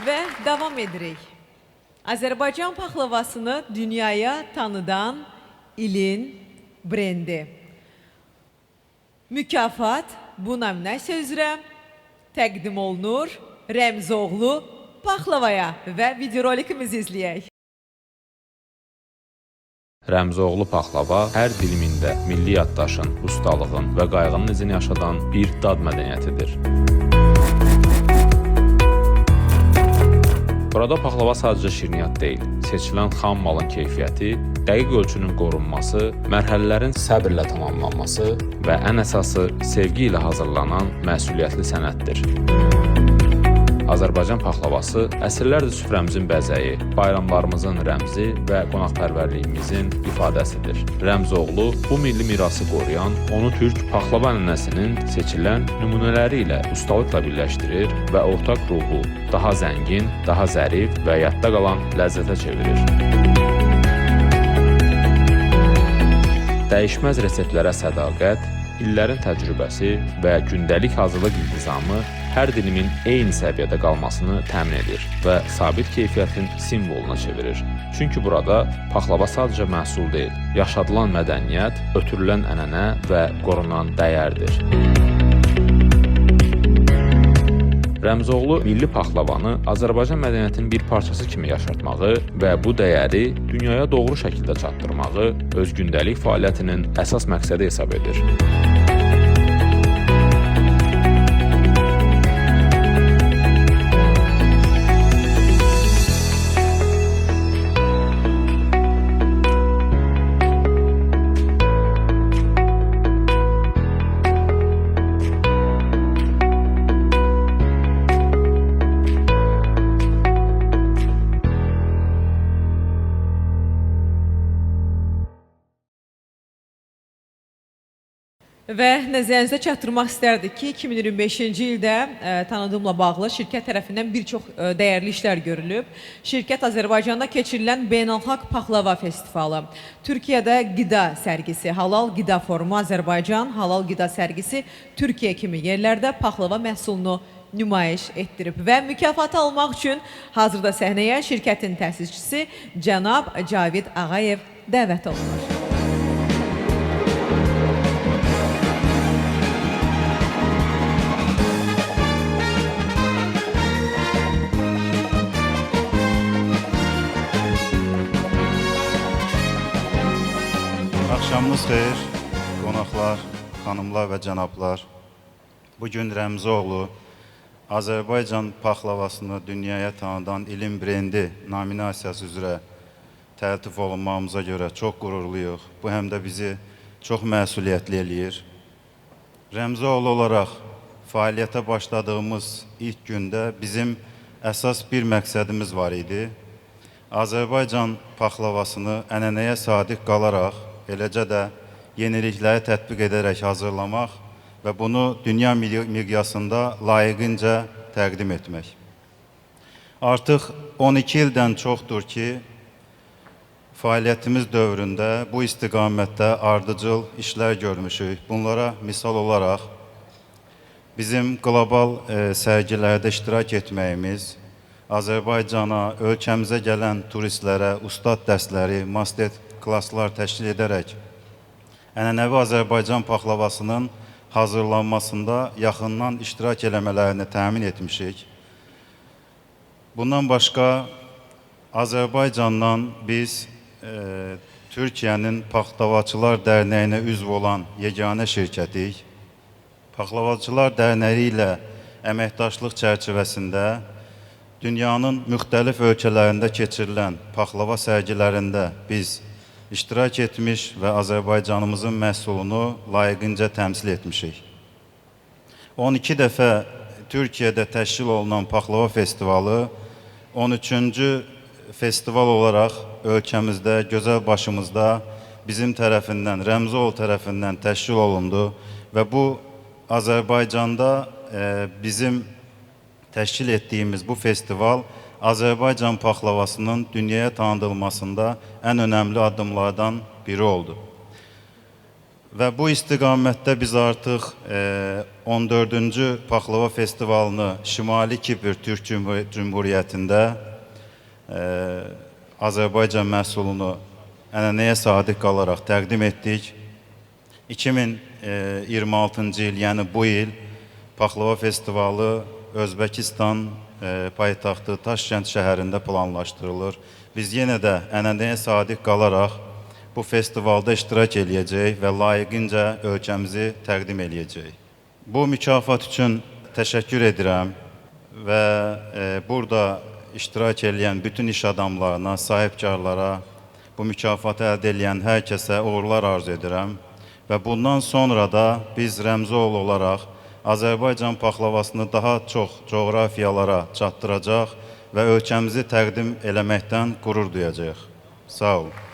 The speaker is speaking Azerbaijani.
Və davam edirik. Azərbaycan paxlavasını dünyaya tanıdan ilin brendi. Mükafat bu nominasiya üzrə təqdim olunur Rəmzoğlu paxlavaya və videorolikimizi izləyək. Rəmzoğlu paxlava hər dilimində milli yaddaşın, ustalığın və qayğının izini yaşadan bir dad mədəniyyətidir. Burada paxlava sadəcə şirniyyat deyil, seçilən xam malın keyfiyyəti, dəqiq ölçünün qorunması, mərhələlərin səbirlə tamamlanması və ən əsası sevgi ilə hazırlanan məsuliyyətli sənətdir. Azərbaycan paxlavası əsrlərdir süfrəmizin bəzəyi, bayramlarımızın rəmzi və qonaqpərvərliyimizin ifadəsidir. Rəmzoğlu bu milli mirası qoruyan, onu türk paxlava ənənəsinin seçilən nümunələri ilə ustalıqla birləşdirir və ortaq ruhu daha zəngin, daha zərif və yadda qalan ləzzətə çevirir. Dəyişməz reseptlərə sədaqət, illərin təcrübəsi və gündəlik hazırlıq intizamı hər dilimin eyni səviyyədə qalmasını təmin edir və sabit keyfiyyətin simvoluna çevirir. Çünki burada paxlava sadəcə məhsul deyil, yaşadılan mədəniyyət, ötürülən ənənə və qorunan dəyərdir. Rəmzoğlu milli paxlavanı Azərbaycan mədəniyyətinin bir parçası kimi yaşatmağı və bu dəyəri dünyaya doğru şəkildə çatdırmağı öz gündəlik fəaliyyətinin əsas məqsədi hesab edir. Və nəzərinizə çatdırmaq istərdik ki, 2025-ci ildə tanıdığımla bağlı şirkət tərəfindən bir çox dəyərli işlər görülüb. Şirkət Azərbaycanda keçirilən Beynəlxalq Paxlava Festivalı, Türkiyədə qida sərgisi, Halal Qida Forumu Azərbaycan, Halal Qida sərgisi Türkiyə kimi yerlərdə paxlava məhsulunu nümayiş etdirib və mükafatı almaq üçün hazırda səhnəyə şirkətin təsisçisi cənab Cavid Ağayev dəvət olunur. Axşamınız xeyir, qonaqlar, xanımlar və cənablar. Bugün Rəmzoğlu Azərbaycan paxlavasını dünyaya tanıdan ilin brendi nominasiyası üzrə təltif olunmamıza görə çox qürurluyuq. Bu həm də bizi çox məsuliyyətli eləyir. Rəmzoğlu olaraq fəaliyyətə başladığımız ilk gündə bizim əsas bir məqsədimiz var idi. Azərbaycan paxlavasını ənənəyə sadiq qalaraq, eləcə də yenilikləri tətbiq edərək hazırlamaq və bunu dünya miqyasında layiqincə təqdim etmək. Artıq 12 ildən çoxdur ki, fəaliyyətimiz dövründə bu istiqamətdə ardıcıl işlər görmüşük. Bunlara misal olaraq bizim qlobal sərgilərdə iştirak etməyimiz, Azərbaycana, ölkəmizə gələn turistlərə ustad dərsləri, master klasslar təşkil edərək ənənəvi Azərbaycan paxlavasının hazırlanmasında yaxından iştirak eləmələrini təmin etmişik. Bundan başqa Azərbaycandan biz Türkiyənin Paxlavaçılar Dərnəyinə üzv olan yeganə şirkətik. Paxlavaçılar Dərnəyi ilə əməkdaşlıq çərçivəsində dünyanın müxtəlif ölkələrində keçirilən paxlava sərgilərində biz iştirak etmiş və Azərbaycanımızın məhsulunu layiqincə təmsil etmişik. 12 dəfə Türkiyədə təşkil olunan paxlava festivalı 13-cü festival olaraq ölkəmizdə, gözəl başımızda bizim tərəfindən, Rəmzoğlu tərəfindən təşkil olundu və bu Azərbaycanda bizim təşkil etdiyimiz bu festival Azərbaycan paxlavasının dünyaya tanıdılmasında ən önəmli addımlardan biri oldu. Və bu istiqamətdə biz artıq 14-cü Paxlava Festivalını Şimali Kipr Türk Cümhuriyyətində Azərbaycan məhsulunu ənənəyə sadiq qalaraq təqdim etdik. 2026-cı il, yəni bu il Paxlava Festivalı Özbəkistan paytaxtı Daşkənd şəhərində planlaşdırılır. Biz yenə də ənənəyə sadiq qalaraq bu festivalda iştirak eləyəcək və layiqincə ölkəmizi təqdim eləyəcək. Bu mükafat üçün təşəkkür edirəm və burada iştirak eləyən bütün iş adamlarına, sahibkarlara, bu mükafatı əldə eləyən hər kəsə uğurlar arzu edirəm. Və bundan sonra da biz Rəmzoğlu olaraq Azərbaycan paxlavasını daha çox coğrafiyalara çatdıracaq və ölkəmizi təqdim eləməkdən qürur duyacaq. Sağ olun.